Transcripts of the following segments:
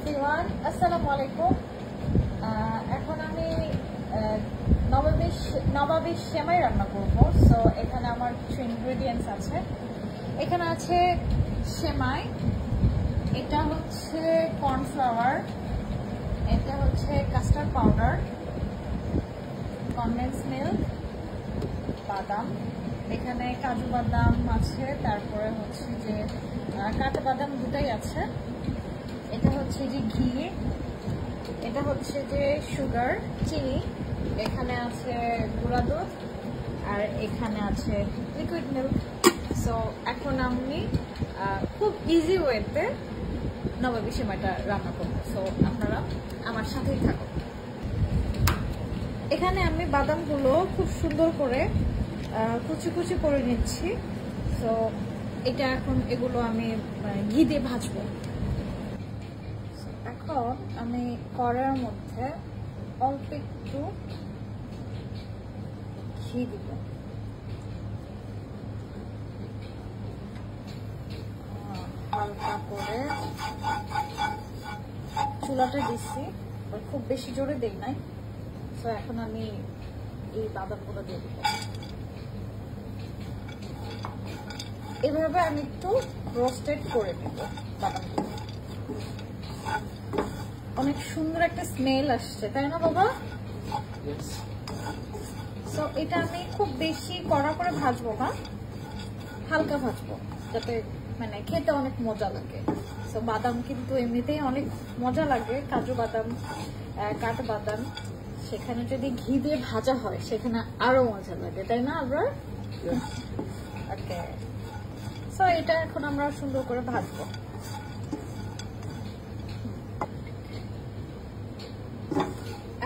Everyone, আসসালামু আলাইকুম। এখন আমি নবাবিশ সেমাই রান্না করব। সো এখানে আমার কিছু ইনগ্রেডিয়েন্টস আছে। এখানে আছে সেমাই, এটা হচ্ছে কর্নফ্লাওয়ার, এটা হচ্ছে কাস্টার্ড পাউডার, কনডেন্স মিল্ক, বাদাম, এখানে কাজু বাদাম আছে, তারপরে হচ্ছে যে কাঠা বাদাম দুটাই আছে, এটা হচ্ছে যে ঘি, এটা হচ্ছে যে সুগার চিনি, এখানে আছে গুঁড়া দুধ, আর এখানে আছে লিকুইড মিল্ক। সো এখন আমি খুব ইজি ওয়েতে নবাবী সেমাইটা রান্না করবো। সো আপনারা আমার সাথেই থাকুন। এখানে আমি বাদামগুলো খুব সুন্দর করে কুচি কুচি করে নিচ্ছি। সো এটা এখন এগুলো আমি ঘি দিয়ে ভাজবো। এখন আমি কড়াইয়ের মধ্যে অল্প একটু ঘি দিব, হালকা করে চুলাটা দিচ্ছি, খুব বেশি জোরে দেই নাই। তো এখন আমি এই বাদামগুলো দিয়ে দিব। এভাবে আমি একটু রোস্টেড করে নেব বাদামগুলো। অনেক সুন্দর একটা স্মেল আসছে, তাই না বাবা? সো এটা আমি খুব বেশি কড়া করে ভাজবো না, হালকা ভাজবো, যাতে মানে খেতে অনেক মজা লাগে। সো বাদাম কিন্তু এমনিতেই অনেক মজা লাগে, কাজু বাদাম, কাঠা বাদাম, সেখানে যদি ঘি দিয়ে ভাজা হয় সেখানে আরো মজা লাগে, তাই না? আমরা ওকে, সো এটা এখন আমরা সুন্দর করে ভাজবো।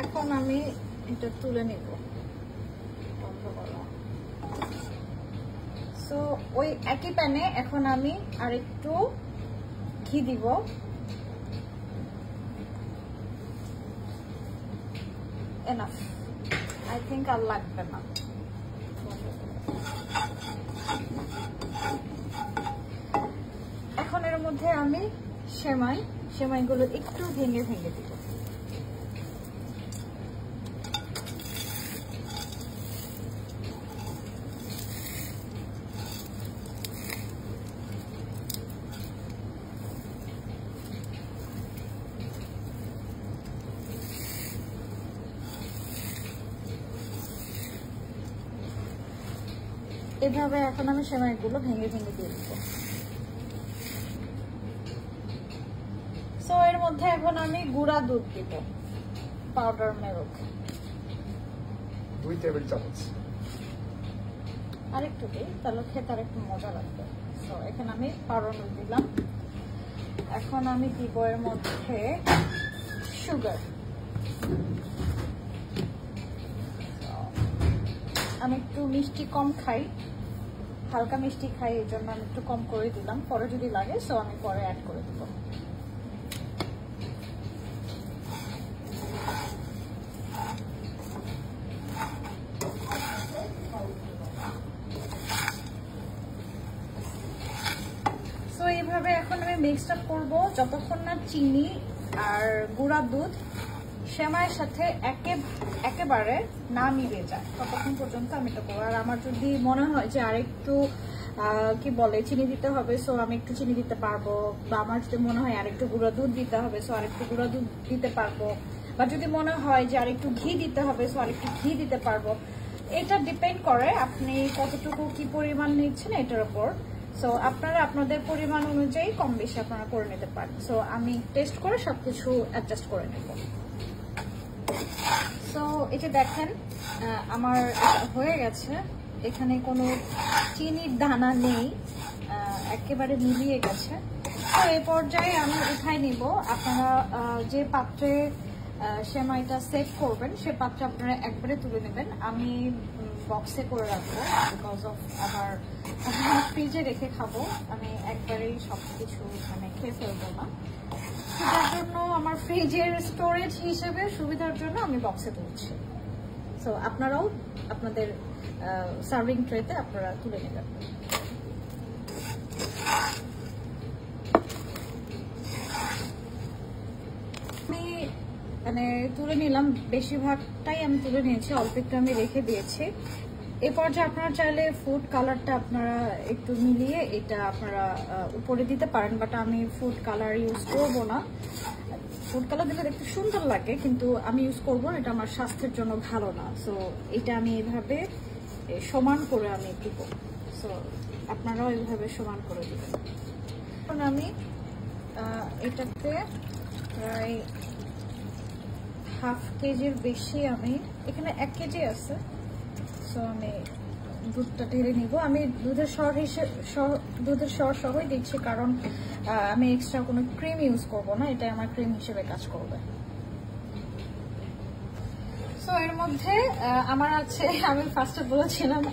এখন আমি এটা তুলে নেব। সো ওই একই প্যানে এখন আমি আরেকটু ঘি দিব। এনাফ, আই থিঙ্ক আর লাগবে না। এখন এর মধ্যে আমি সেমাইগুলো একটু ভেঙে ভেঙে দিব। এভাবে এখন আমি সেমাইগুলো ভেঙে ভেঙে দিয়ে দিব। সো এর মধ্যে এখন আমি গুঁড়া দুধ দিব, পাউডার মিল্ক 2 টেবিল চামচ। আরেকটু দিই, তাহলে খেতে আর একটু মজা লাগবে। সো এখানে আমি পাউডার মিল্ক দিলাম। এখন আমি দিব এর মধ্যে সুগার। আমি একটু মিষ্টি কম খাই, হালকা মিষ্টি খাই, এই জন্য আমি একটু কম করে দিলাম। পরে যদি লাগে সো আমি পরে অ্যাড করে দেব। সো এইভাবে এখন আমি মিক্সড আপ করবো যতক্ষণ না চিনি আর গুঁড়া দুধ সেমাইয়ের সাথে একেবারে না মিলে যায়, ততক্ষণ পর্যন্ত আমি এটা করবো। আর আমার যদি মনে হয় যে আরেকটু কি বলে চিনি দিতে হবে, সো আমি একটু চিনি দিতে পারবো, বা আমার যদি মনে হয় আরেকটু গুঁড়া দুধ দিতে হবে, সো আরেকটু গুঁড়া দুধ দিতে পারবো, বা যদি মনে হয় যে আরেকটু ঘি দিতে হবে, সো আরেকটু ঘি দিতে পারবো। এটা ডিপেন্ড করে আপনি কতটুকু কি পরিমাণ নিচ্ছেন এটার উপর। সো আপনারা আপনাদের পরিমাণ অনুযায়ী কম বেশি আপনারা করে নিতে পারেন। সো আমি টেস্ট করে সবকিছু অ্যাডজাস্ট করে নেব। সো এটা দেখেন আমার হয়ে গেছে, এখানে কোনো চিনির দানা নেই, একেবারে মিলিয়ে গেছে। তো এই পর্যায়ে আমি উঠাই নিব। আপনারা যে পাত্রে সেমাইটা সেট করবেন সে পাত্রে আপনারা একবারে তুলে নেবেন। আমি বক্সে করে রাখবো, বিকজ অফ আমার ফ্রিজে রেখে খাবো, আমি একবারেই সবকিছু মানে খেয়ে ফেলবো না। সেটার জন্য আমার ফ্রিজের স্টোরেজ হিসেবে সুবিধার জন্য আমি বক্সে তুলছি। সো আপনারাও আপনাদের সার্ভিং ট্রেতে আপনারা তুলে নেবেন। মানে তুলে নিলাম, বেশিরভাগটাই আমি তুলে নিয়েছি, অল্প একটু আমি রেখে দিয়েছি। এই পর্যায়ে আপনারা চাইলে ফুড কালারটা আপনারা একটু মিলিয়ে এটা আপনারা উপরে দিতে পারেন, বাট আমি ফুড কালার ইউজ করবো না। ফুড কালার দিলে দেখতে সুন্দর লাগে, কিন্তু আমি ইউজ করবো না, এটা আমার স্বাস্থ্যের জন্য ভালো না। সো এটা আমি এইভাবে সমান করে আমি দিব। সো আপনারাও এইভাবে সমান করে দিবেন। এখন আমি এটাতে প্রায় হাফ কেজির বেশি, আমি এখানে 1 কেজি আছে। সো আমি দুধটা ঢেলে নিব। আমি দুধের সর সহই দিচ্ছি, কারণ আমি এক্সট্রা কোনো ক্রিম ইউজ করব না, এটা আমার ক্রিম হিসেবে কাজ করবে। সো এর মধ্যে আমার আছে, আমি ফার্স্টে বলেছিলাম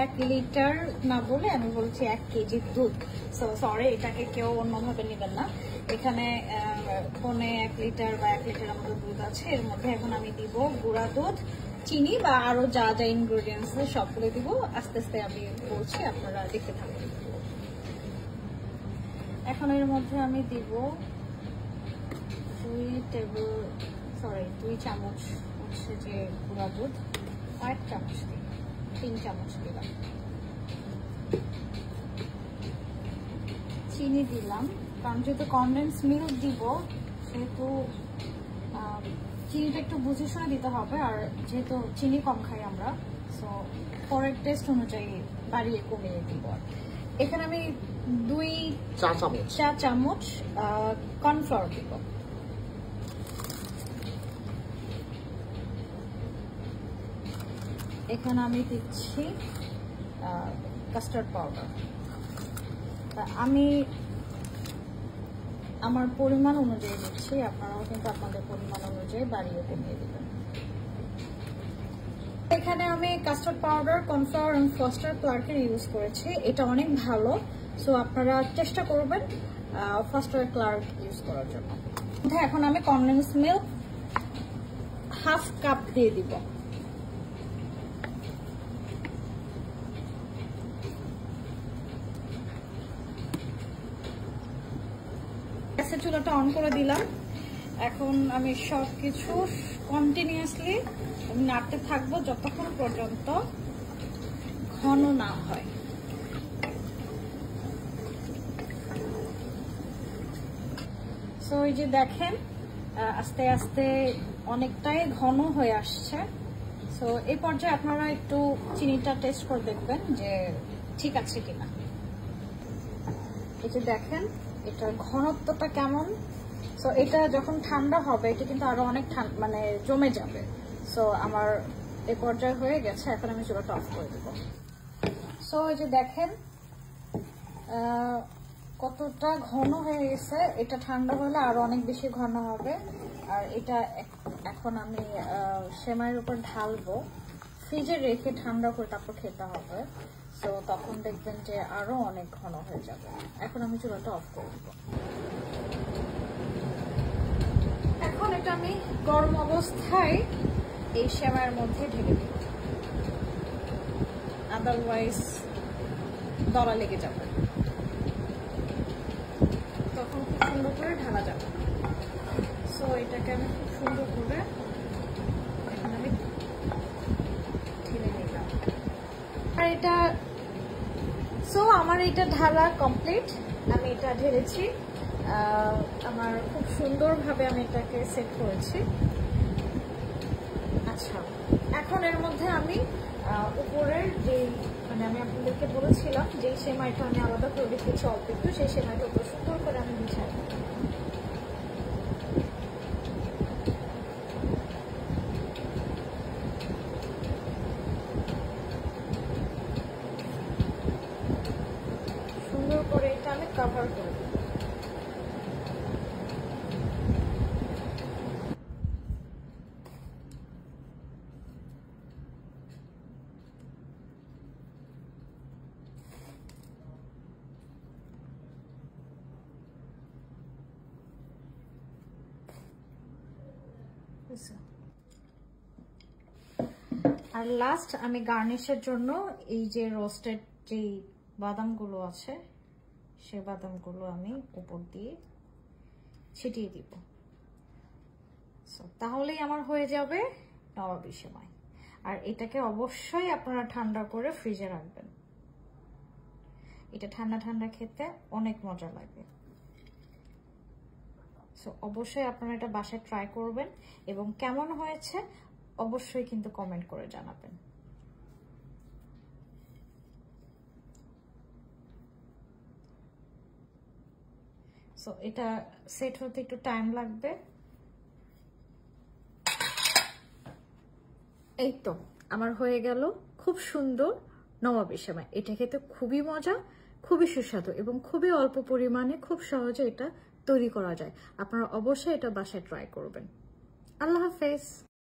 1 লিটার না বলে আমি বলছি 1 কেজি দুধ। সো সরি, এটাকে কেউ অন্যভাবে নেবেন না। এখানে 1 লিটার বা 1 লিটার আমাদের দুধ আছে। এর মধ্যে এখন আমি দিব গুঁড়া দুধ, চিনি বা আরো যা যা ইনগ্রেডিয়েন্টস সবগুলো দিব। আস্তে আস্তে আমি বলছি, আপনারা দেখতে থাকুন। এখন এর মধ্যে আমি দিব 2 চামচ হচ্ছে যে গুঁড়া দুধ, 1 চামচ দিই, 3 চামচ দিলাম। চিনি দিলাম, কারণ যেহেতু কনডেন্স মিল্ক দিব সেহেতু চিনিটা একটু বুঝে শুনে দিতে হবে। আর যেহেতু চিনি কম খাই আমরা, সো পরের টেস্ট অনুযায়ী বাড়িয়ে কমিয়ে দিব। এখানে আমি 2 চা চামচ কর্নফ্লাওয়ার দিব। এখানে আমি দিচ্ছি কাস্টার্ড পাউডার। আমি আমার পরিমাণ অনুযায়ী দিচ্ছি, আপনারাও কিন্তু আপনাদের পরিমাণ অনুযায়ী বাড়িয়ে কমিয়ে দিবেন। এখানে আমি কাস্টার্ড পাউডার, কর্নফ্লাওয়ার এবং ফস্টার ক্লার্কের ইউজ করেছি। এটা অনেক ভালো, সো আপনারা চেষ্টা করবেন ফস্টার ক্লার্ক ইউজ করার জন্য। এখন আমি কনডেন্স মিল্ক হাফ কাপ দিয়ে দিব। গ্যাসের চুলাটা অন করে দিলাম। এখন আমি সবকিছু কন্টিনিউয়াসলি নাড়তে থাকবো যতক্ষণ পর্যন্ত ঘন না হয়। সো এই যে দেখেন আস্তে আস্তে অনেকটাই ঘন হয়ে আসছে। সো এই পর্যায়ে আপনারা একটু চিনিটা টেস্ট করে দেখবেন যে ঠিক আছে কিনা। এই যে দেখেন এটার ঘনত্বটা কেমন। সো এটা যখন ঠান্ডা হবে এটা কিন্তু আরো অনেক মানে জমে যাবে। সো আমার এই পর্যায়ে হয়ে গেছে, এখন আমি চুলাটা অফ করে দেব। সো এই যে দেখেন কতটা ঘন হয়ে গেছে। এটা ঠান্ডা হলে আরো অনেক বেশি ঘন হবে। আর এটা এখন আমি সেমাইয়ের উপর ঢালবো, ফ্রিজে রেখে ঠান্ডা করে তারপর খেতে হবে। তো তখন দেখবেন যে আরো অনেক ঘন হয়ে যাবে। এখন আমি চুলাটা অফ করে দেব। এখন এটা আমি গরম অবস্থায় এই সেমাইয়ের মধ্যে ঢেলে দিব, আদারওয়াইজ দলা লেগে যাবে, তখন খুব সুন্দর করে ঢালা যাবে। সো এটাকে আমি খুব সুন্দর করে এখন আমি ঢেলে নিলাম। আর এটা আমার এটা ঢালা কমপ্লিট। আমি এটা ঢেলেছি, আমার খুব সুন্দরভাবে আমি এটাকে সেট করেছি। আচ্ছা, এখন এর মধ্যে আমি উপরের যে মানে আমি আপনাদেরকে বলেছিলাম যে সেমাইটা আমি আলাদা করে রেখেছি অল্প একটু, সেই সেমাইটা উপর সুন্দর করে আমি বিছাই। সুন্দর করে এটা আমি কভার করে দিই। আর লাস্ট আমি গার্নিশের জন্য এই যে রোস্টেড যে বাদামগুলো আছে সে বাদামগুলো আমি উপর দিয়ে ছিটিয়ে দিব। তাহলেই আমার হয়ে যাবে নবাবী সেমাই। আর এটাকে অবশ্যই আপনারা ঠান্ডা করে ফ্রিজে রাখবেন, এটা ঠান্ডা ঠান্ডা খেতে অনেক মজা লাগে। সো অবশ্যই আপনারা এটা বাসায় ট্রাই করবেন এবং কেমন হয়েছে অবশ্যই কিন্তু কমেন্ট করে জানাবেন। সো এটা সেট হতে একটু টাইম লাগবে। এই তো আমার হয়ে গেল খুব সুন্দর নবাবী সেমাই। এটা খেতে খুবই মজা, খুবই সুস্বাদু এবং খুবই অল্প পরিমাণে খুব সহজে এটা তৈরি করা যায়। আপনারা অবশ্যই এটা বাসায় ট্রাই করবেন। আল্লাহ হাফেজ।